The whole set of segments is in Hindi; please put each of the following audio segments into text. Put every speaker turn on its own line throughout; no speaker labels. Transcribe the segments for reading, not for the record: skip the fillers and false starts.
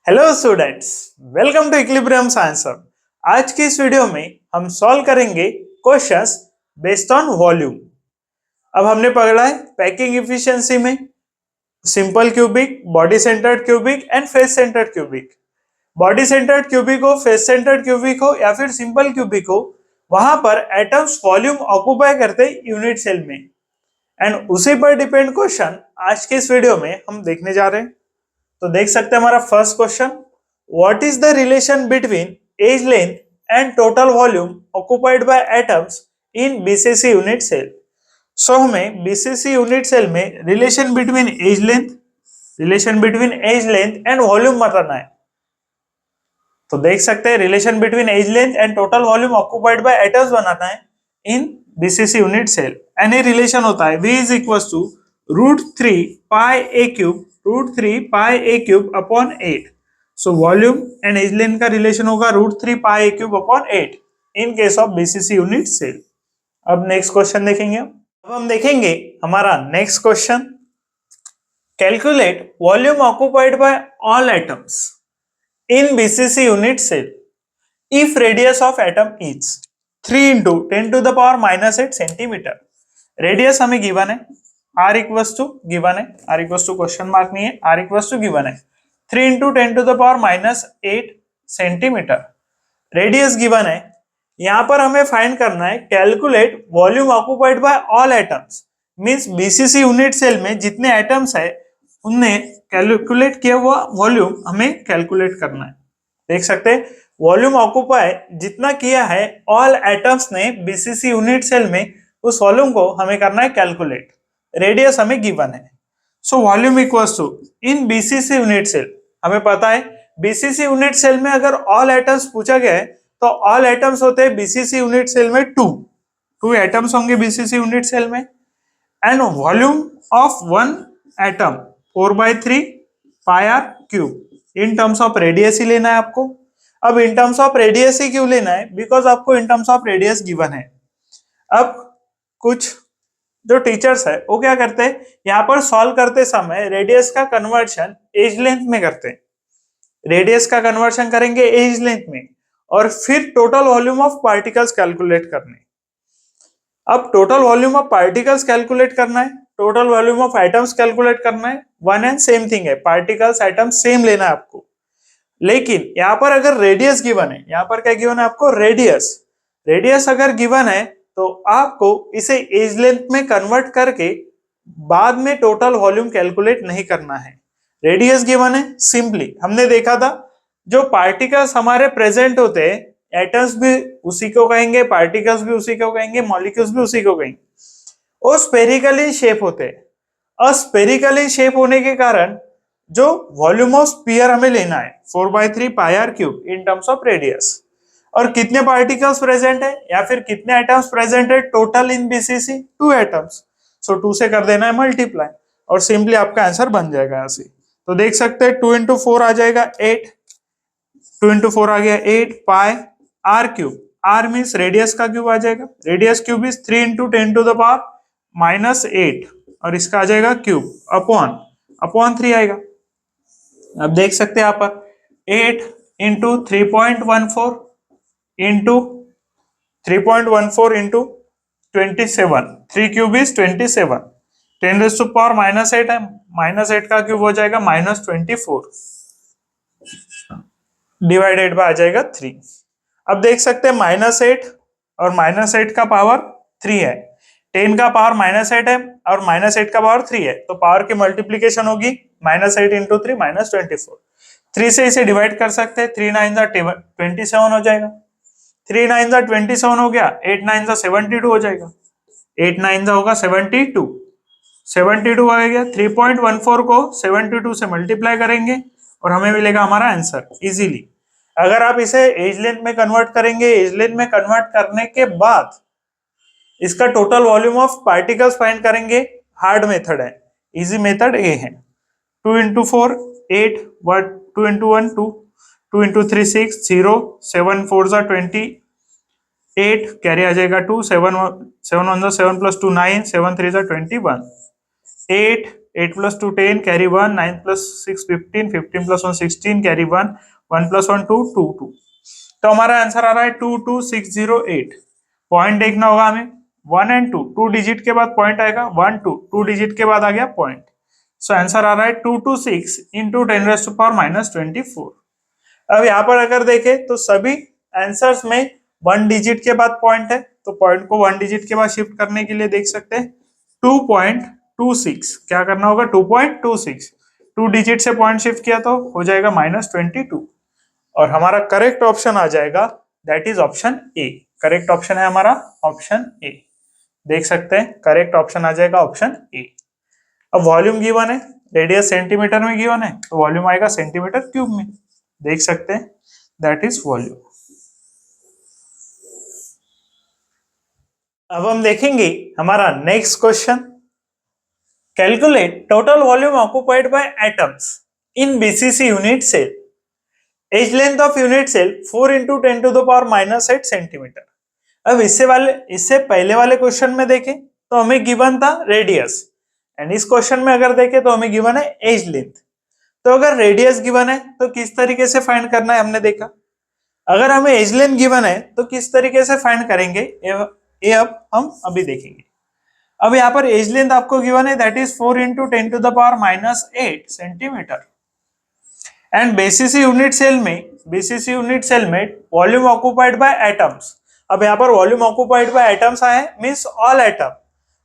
Hello students, welcome to equilibrium science hub. आज की इस वीडियो में हम सॉल्व करेंगे क्वेश्चंस बेस्ड ऑन वॉल्यूम। अब हमने पढ़ा है पैकिंग इफिशिएंसी में simple cubic, body centered cubic and face centered cubic. Body centered cubic हो, फेस सेंटर्ड क्यूबिक हो या फिर सिंपल क्यूबिक हो, वहां पर एटम्स वॉल्यूम ऑक्यूपाई करते यूनिट सेल में, एंड उसी पर डिपेंड क्वेश्चन आज के इस वीडियो में हम देखने जा रहे हैं। तो देख सकते हैं हमारा first question, what is the relation between edge length and total volume occupied by atoms in BCC unit cell. So हमें बीसीसी यूनिट सेल में relation between edge length and volume बताना है। तो देख सकते हैं relation between edge length and total volume occupied by atoms बनाना है in BCC unit cell, and ये रिलेशन होता है V is equal to √3 pi a cube upon 8। So volume and edge length का रिलेशन होगा √3 pi a cube upon 8 in case of BCC unit cell. अब नेक्स्ट क्वेश्चन देखेंगे। अब हम देखेंगे हमारा next question, calculate volume occupied by all atoms in BCC unit cell if radius of atom is 3 into 10 to the power minus 8 centimetre. Radius हमें गिवन है, r इक्वल्स टू गिवन है, r equals to question mark नहीं है, r इक्वल्स टू गिवन है 3 into 10 to the power minus 8 centimetre. Radius given है, यहां पर हमें फाइंड करना है calculate volume occupied by all atoms, means BCC unit cell में जितने एटम्स है उनने कैलकुलेट किया हुआ वॉल्यूम हमें कैलकुलेट करना है। देख सकते हैं वॉल्यूम ऑक्युपाई जितना किया है ऑल एटम्स ने बीसीसी यूनिट सेल में, उस वॉल्यूम को हमें करना है कैलकुलेट। रेडियस हमें गिवन है, so volume equals to in BCC unit cell, हमें पता है बीसीसी यूनिट सेल में अगर ऑल एटम्स पूछा गया है तो ऑल एटम्स होते हैं बीसीसी यूनिट सेल में टू एटम्स होंगे बीसीसी यूनिट सेल में, and volume of one atom 4/3 pi R cube. In terms of radius ही लेना है आपको। अब इन टर्म्स ऑफ रेडियस ही क्यों लेना है, बिकॉज आपको in terms of radius given है। अब कुछ जो टीचर्स है वो क्या करते हैं, यहाँ पर सॉल्व करते समय रेडियस का कन्वर्शन एज लेंथ में करते हैं। रेडियस का कन्वर्शन करेंगे एज लेंथ में और फिर total volume of particles calculate करने। अब total volume of particles calculate करना है, total volume of atoms calculate करना है, वन एंड सेम थिंग है, पार्टिकल्स एटम्स सेम लेना है आपको। लेकिन यहां पर अगर रेडियस गिवन है, यहां पर क्या गिवन है आपको, रेडियस अगर गिवन है तो आपको इसे एज लेंथ में कन्वर्ट करके बाद में टोटल वॉल्यूम कैलकुलेट नहीं करना है। रेडियस गिवन है, सिंपली हमने देखा था जो पार्टिकल्स हमारे प्रेजेंट होते हैं, एटम्स भी उसी को कहेंगे, पार्टिकल्स भी उसी को कहेंगे, मॉलिक्यूल्स भी उसी को कहेंगे, वो स्पेरिकली शेप होते हैं। और स्पेरिकली शेप होने के कारण जो वॉल्यूम ऑफ स्फीयर हमें लेना है 4/3 pi R cube in terms of radius. और कितने पार्टिकल्स प्रेजेंट है या फिर कितने एटम्स प्रेजेंट है total in BCC, 2 atoms. So 2 से कर देना है मल्टीप्लाई और सिंपली आपका आंसर बन जाएगा यहाँ से। तो देख सकते हैं 2 into 4 आ जाएगा 8, 2 into 4 आ गया 8 pi R cube. R means radius का क्यूब आ जाएगा, radius cube is 3 into 10 to the power minus 8 और इसका आ जाएगा क्यूब अपॉन 3 आएगा। अब देख सकते हैं यहाँ पर 8 into 3.14 into 3.14 into 27, 3 cube is 27, 10 raised to power -8 है, -8 का क्यूब हो जाएगा -24 डिवाइडेड बाय आ जाएगा 3। अब देख सकते हैं -8 और -8 का पावर 3 है, 10 का पावर -8 है और -8 का पावर 3 है, तो पावर की मल्टीप्लीकेशन होगी -8 into 3 -24। 3 से इसे डिवाइड कर सकते हैं, 3 9 27 हो जाएगा, 3 9 27 हो गया, 8 9 72 हो जाएगा, 8 9 होगा 72 आ गया। 3.14 को 72 से मल्टीप्लाई करेंगे और हमें मिलेगा हमारा आंसर इजीली। अगर आप इसे एज लेंथ में कन्वर्ट करेंगे, एज लेंथ में कन्वर्ट करने के बाद इसका total volume of particles find करेंगे, हार्ड मेथड है, इजी मेथड ये है। 2 into 4 8, 2 into 1 2, 2 into 3 6 0, 7 4 28, कैरी आ जाएगा 2, 7 1 7 plus 2 9, 7 3 21, 8 8 plus 2 10 carry 1, 9 plus 6 15, 15 plus 1 16 carry 1, 1 plus 1 2 2 2। तो हमारा आंसर आ रहा है 22608। पॉइंट देखना होगा हमें, 1 एंड 2, 2 डिजिट के बाद पॉइंट आएगा, 1 2, 2 डिजिट के बाद आ गया पॉइंट। सो आंसर आ रहा है 226 इंटू 10⁻24। अब यहाँ पर अगर देखें तो सभी आंसर्स में 1 डिजिट के बाद पॉइंट है, तो पॉइंट को 1 डिजिट के बाद शिफ्ट करने के लिए देख सकते हैं 2.26। क्या करना होगा, 2.26, 2 डिजिट से पॉइंट शिफ्ट किया तो हो जाएगा -22, और हमारा करेक्ट ऑप्शन आ जाएगा that is option A. Correct option है हमारा ऑप्शन ए। देख सकते हैं करेक्ट ऑप्शन आ जाएगा ऑप्शन ए। अब वॉल्यूम गिवन है, रेडियस सेंटीमीटर में गिवन है, तो वॉल्यूम आएगा सेंटीमीटर क्यूब में। देख सकते हैं दैट इज वॉल्यूम। अब हम देखेंगे हमारा next question. Calculate total volume occupied by atoms in BCC unit cell. Edge length of unit cell 4 into 10⁻⁻8 centimetre. अब इससे पहले वाले क्वेश्चन में देखें तो हमें गिवन था रेडियस, एंड इस क्वेश्चन में अगर देखें तो हमें गिवन है एज लेंथ। तो अगर रेडियस गिवन है तो किस तरीके से फाइंड करना है हमने देखा, अगर हमें एज लेंथ गिवन है तो किस तरीके से फाइंड करेंगे ये अब हम अभी देखेंगे। अब यहाँ पर एज लेंथ आपको गिवन है that is 4 into 10⁻⁸ centimetre, and BCC unit cell में वॉल्यूम ऑक्युपाइड बाय एटम्स। अब यहाँ पर वॉल्यूम ऑक्युपाइड बाय एटम्स आए मींस ऑल एटम,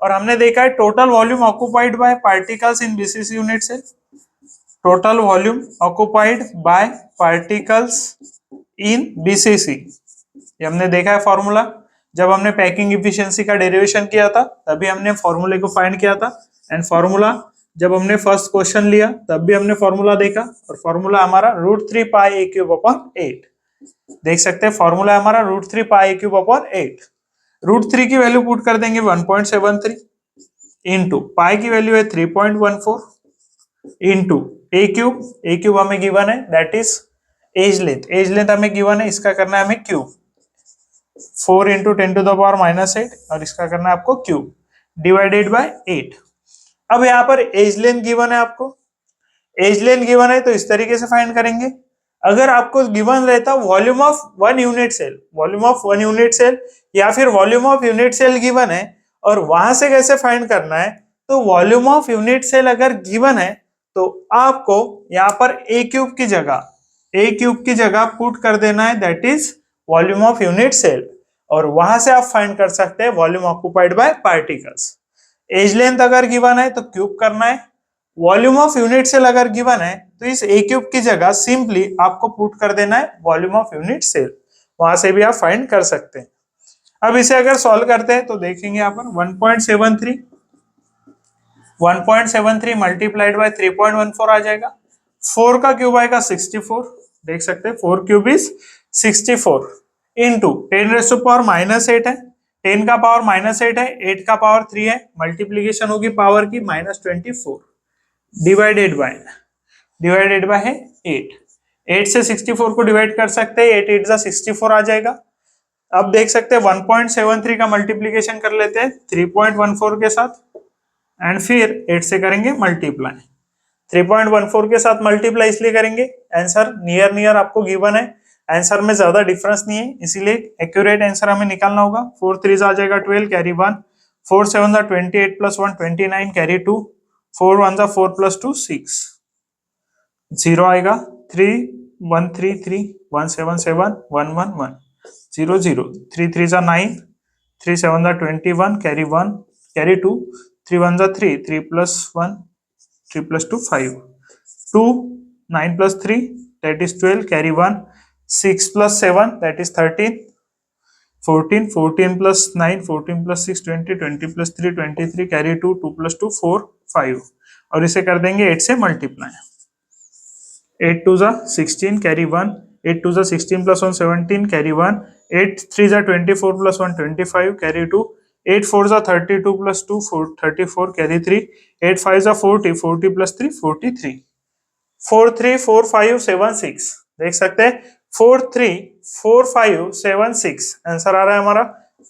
और हमने देखा है total volume occupied by particles in BCC unit cell. Total volume occupied by particles in BCC, ये हमने देखा है फॉर्मूला। जब हमने पैकिंग इफिशिएंसी का डेरिवेशन किया था तभी हमने फॉर्मूले को फाइंड किया था, एंड फॉर्मूला जब हमने फर्स्ट क्वेश्चन लिया तब भी हमने फॉर्मूला देखा, और फॉर्मूला हमारा √3 पाई a क्यूब अपॉन 8। देख सकते हैं फॉर्मूला हमारा √3 पाई a क्यूब अपॉन 8। √3 की वैल्यू पुट कर देंगे 1.73 इंटू पाई की वैल्यू है 3.14 इंटू a क्यूब हमें गिवन है दैट इज एज लेंथ हमें गिवन है, इसका करना है हमें क्यूब, 4 इंटू 10⁻⁻8, और इसका करना है आपको क्यूब डिवाइडेड बाय 8। अब यहाँ पर एज लेंथ गिवन है, आपको एज लेंथ गिवन है तो इस तरीके से फाइंड करेंगे। अगर आपको गिवन रहता वॉल्यूम ऑफ 1 यूनिट सेल या फिर volume of unit cell given है, और वहां से कैसे फाइंड करना है, तो वॉल्यूम ऑफ यूनिट सेल अगर गिवन है तो आपको यहाँ पर a क्यूब की जगह पुट कर देना है that is volume of unit cell, और वहां से आप फाइंड कर सकते हैं volume occupied by particles. Edge length अगर गिवन है तो क्यूब करना है, वॉल्यूम ऑफ यूनिट सेल अगर गिवन है तो इस a क्यूब की जगह सिंपली आपको पुट कर देना है वॉल्यूम ऑफ यूनिट सेल, वहां से भी आप फाइंड कर सकते हैं। अब इसे अगर सॉल्व करते हैं तो देखेंगे यहाँ पर 1.73 मल्टीप्लाइड बाय 3.14 आ जाएगा, 4 का क्यूब आएगा 64। देख सकते हैं 4 क्यूब इज 64 इंटू 10⁻⁻8 है, 10 का पावर -8 है, 8 का पावर 3 है, मल्टीप्लीकेशन होगी पावर की -24 डिवाइडेड बाय है 8 से 64 को डिवाइड कर सकते हैं, 8 8 64 आ जाएगा। अब देख सकते हैं 1.73 का मल्टीप्लीकेशन कर लेते हैं 3.14 के साथ, एंड फिर 8 से करेंगे मल्टीप्लाई। 3.14 के साथ मल्टीप्लाई इसलिए करेंगे आंसर नियर आपको गिवन है, आंसर में ज्यादा डिफरेंस नहीं है, इसीलिए एक्यूरेट आंसर हमें निकालना होगा। 4 3 आ जाएगा 12 कैरी 1, 4 7 28 प्लस 1 29 कैरी 2, 4 1 4 प्लस 2 6, 0 आएगा 3 1 3 3 1 7 7 1 1 1 0 0 3 3 9, 3 7 21 carry 1 carry 2, 3 1 3 3 plus 1 3 plus 2 5, 2 9 plus 3 that is 12 carry 1, 6 plus 7 that is 13, 14 14 plus 9 14 plus 6 20 20 plus 3 23 carry 2 2 plus 2 4 5, और इसे कर देंगे 8 से multiply. 8 2 16 carry 1, 8 2 16 plus 1 17 carry 1, 8 3 24 plus 1 25 carry 2, 8 4 32 plus 2 34 carry 3, 8 5 40 40 plus 3 43, 4 3 4 5 7 6। देख सकते हैं 4 3 4 5 7 6 आंसर आ रहा है हमारा।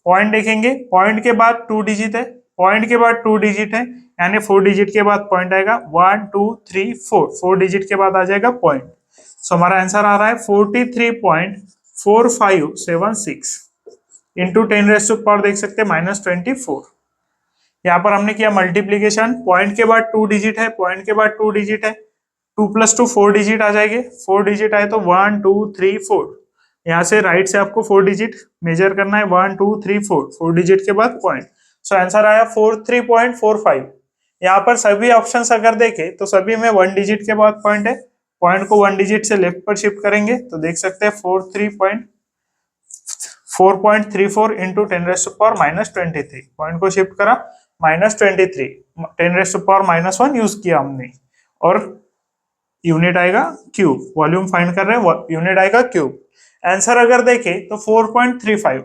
पॉइंट देखेंगे, पॉइंट के बाद 2 डिजिट है पॉइंट के बाद 2 डिजिट है, यानी 4 डिजिट के बाद पॉइंट आएगा 1 2 3 4, 4 डिजिट के बाद आ जाएगा पॉइंट। सो हमारा आंसर आ रहा है 43.4576 इंटू 10⁻⁴ देख सकते हैं -24। यहाँ पर हमने किया मल्टीप्लीकेशन, पॉइंट के बाद 2 डिजिट है, पॉइंट के बाद 2 डिजिट है, 2 + 2 4 डिजिट आ जाएंगे, 4 डिजिट आए तो 1 2 3 4। यहाँ से राइट से आपको 4 डिजिट मेजर करना है, 1 2 3 4, 4 डिजिट के बाद पॉइंट। सो आंसर आया 43.45। यहाँ पर सभी ऑप्शंस अगर देखें तो सभी में 1 डिजिट के बाद पॉइंट है, पॉइंट को 1 डिजिट से लेफ्ट पर शिफ्ट करेंगे तो देख सकते हैं 4.34 इंटू 10⁻⁻23, पॉइंट को शिफ्ट करा -23, 10⁻⁻1 यूज किया हमने, और यूनिट आएगा क्यूब, वॉल्यूम फाइंड कर रहे हैं, यूनिट आएगा क्यूब। आंसर अगर देखें तो 4.35,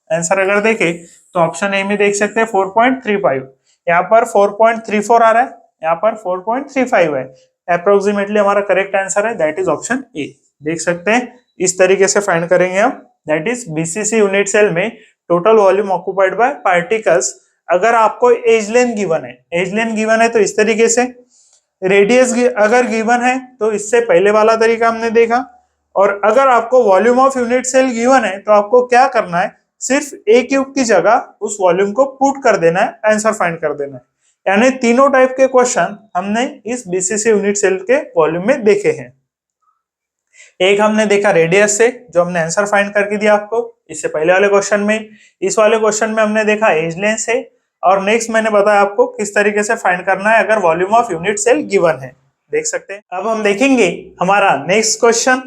आंसर अगर देखें तो ऑप्शन ए में देख सकते हैं 4.35, यहाँ पर 4.34 आ रहा है, यहाँ पर 4.35 है, अप्रोक्सीमेटली हमारा करेक्ट आंसर है, दैट इज ऑप्शन ए। देख सकते हैं इस तरीके से फाइंड करेंगे हम, that is BCC unit cell में total volume occupied by particles. अगर आपको एज लेंथ गिवन है, एज लेंथ गिवन है तो इस तरीके से, रेडियस अगर गिवन है तो इससे पहले वाला तरीका हमने देखा, और अगर आपको volume of unit cell given है तो आपको क्या करना है, सिर्फ ए क्यूब की जगह उस वॉल्यूम को पुट कर देना है, आंसर फाइंड कर देना है। यानी तीनों टाइप के क्वेश्चन हमने इस बीसीसी यूनिट सेल के वॉल्यूम में देखे हैं। एक हमने देखा रेडियस से, जो हमने आंसर फाइंड करके दिया आपको इससे पहले वाले क्वेश्चन में। इस वाले क्वेश्चन में हमने देखा एज लेंथ से, और नेक्स्ट मैंने बताया आपको किस तरीके से फाइंड करना है अगर volume of unit cell given है। देख सकते हैं। अब हम देखेंगे हमारा next question,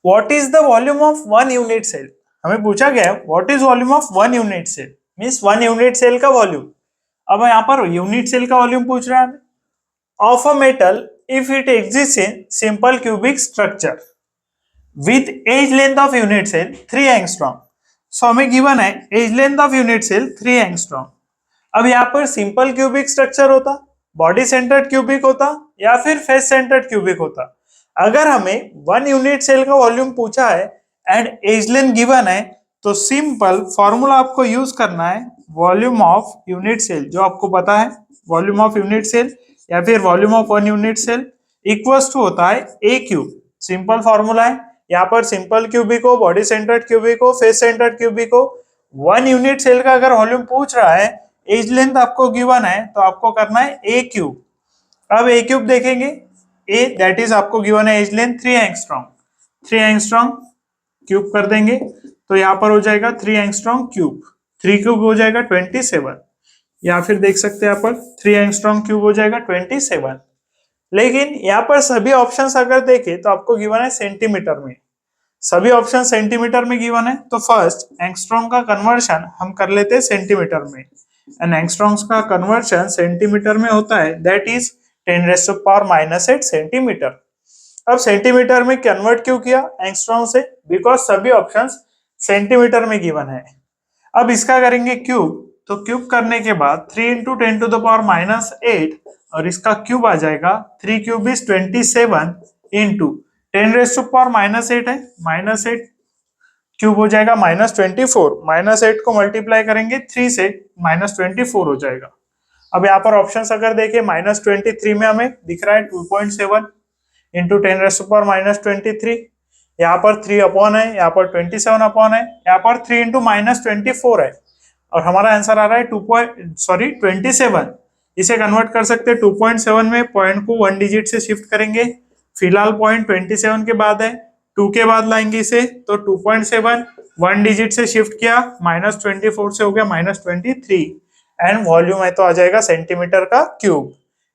what is the volume of 1 unit cell. हमें पूछा गया है what is volume of 1 unit cell, means 1 unit cell का वॉल्यूम। अब यहाँ पर यूनिट सेल का वॉल्यूम पूछ रहा है of a metal if it exists in simple cubic structure with edge length of unit cell 3 angstrom। So हमें गिवन है edge length of unit cell 3 angstrom. अब यहाँ पर सिंपल क्यूबिक स्ट्रक्चर होता, बॉडी सेंटर्ड क्यूबिक होता, या फिर फेस सेंटर्ड क्यूबिक होता। अगर हमें 1 यूनिट सेल का वॉल्यूम पूछा है एंड एज लेंथ गिवन है तो सिंपल फॉर्मूला आपको यूज करना है, वॉल्यूम ऑफ यूनिट सेल, जो आपको पता है वॉल्यूम ऑफ यूनिट सेल या फिर volume of 1 unit cell equals to होता है ए क्यूब। सिंपल फॉर्मूला है, यहाँ पर सिंपल क्यूबिक हो, बॉडी सेंटर्ड क्यूबिक हो, फेस सेंटर्ड क्यूबिक हो, 1 यूनिट सेल का अगर वॉल्यूम पूछ रहा है, एज लेंथ आपको गिवन है तो आपको करना है ए क्यूब। अब ए क्यूब देखेंगे, ए दैट इज आपको गिवन है edge length 3 angstrom, 3 angstrom cube कर देंगे तो यहाँ पर हो जाएगा 3 एंगस्ट्रॉम क्यूब, 3 क्यूब हो जाएगा 27, या फिर देख सकते हैं यहाँ पर 3 एंगस्ट्रॉम क्यूब हो जाएगा 27। लेकिन यहाँ पर सभी ऑप्शंस अगर देखें तो आपको गिवन है सेंटीमीटर में, सभी ऑप्शन सेंटीमीटर में गिवन है, तो फर्स्ट एंगस्ट्रॉम का कन्वर्शन हम कर लेते हैं सेंटीमीटर में, एंड एंगस्ट्रॉम्स का कन्वर्शन सेंटीमीटर में होता है, दैट इज 10⁻⁻8 सेंटीमीटर। अब सेंटीमीटर में कन्वर्ट क्यों किया एंगस्ट्रॉम से, बिकॉज सभी ऑप्शंस सेंटीमीटर में गिवन है। अब इसका करेंगे क्यूब, तो क्यूब करने के बाद 3 × 10⁻⁻8 और इसका क्यूब आ जाएगा 3 क्यूब इज 27 इंटू 10⁻⁻8 है, -8 क्यूब हो जाएगा -24, -8 को मल्टीप्लाई करेंगे 3 से, -24 हो जाएगा। अब यहाँ पर ऑप्शंस अगर देखें -23 में हमें दिख रहा है 2.7 इंटू 10⁻⁻23, यहाँ पर 3 अपॉन है, यहाँ पर 27 अपॉन है, यहाँ पर 3 × -24 है, और हमारा आंसर आ रहा है 27। इसे कन्वर्ट कर सकते हैं 2.7 में, पॉइंट को 1 डिजिट से शिफ्ट करेंगे, फिलहाल पॉइंट 27 के बाद है, 2 के बाद लाएंगे इसे, तो 2.7 1 डिजिट से शिफ्ट किया, -24 से हो गया -23, एंड वॉल्यूम है तो आ जाएगा सेंटीमीटर का क्यूब।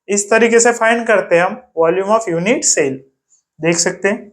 इस तरीके से फाइंड करते हैं हम वॉल्यूम ऑफ यूनिट सेल। देख सकते हैं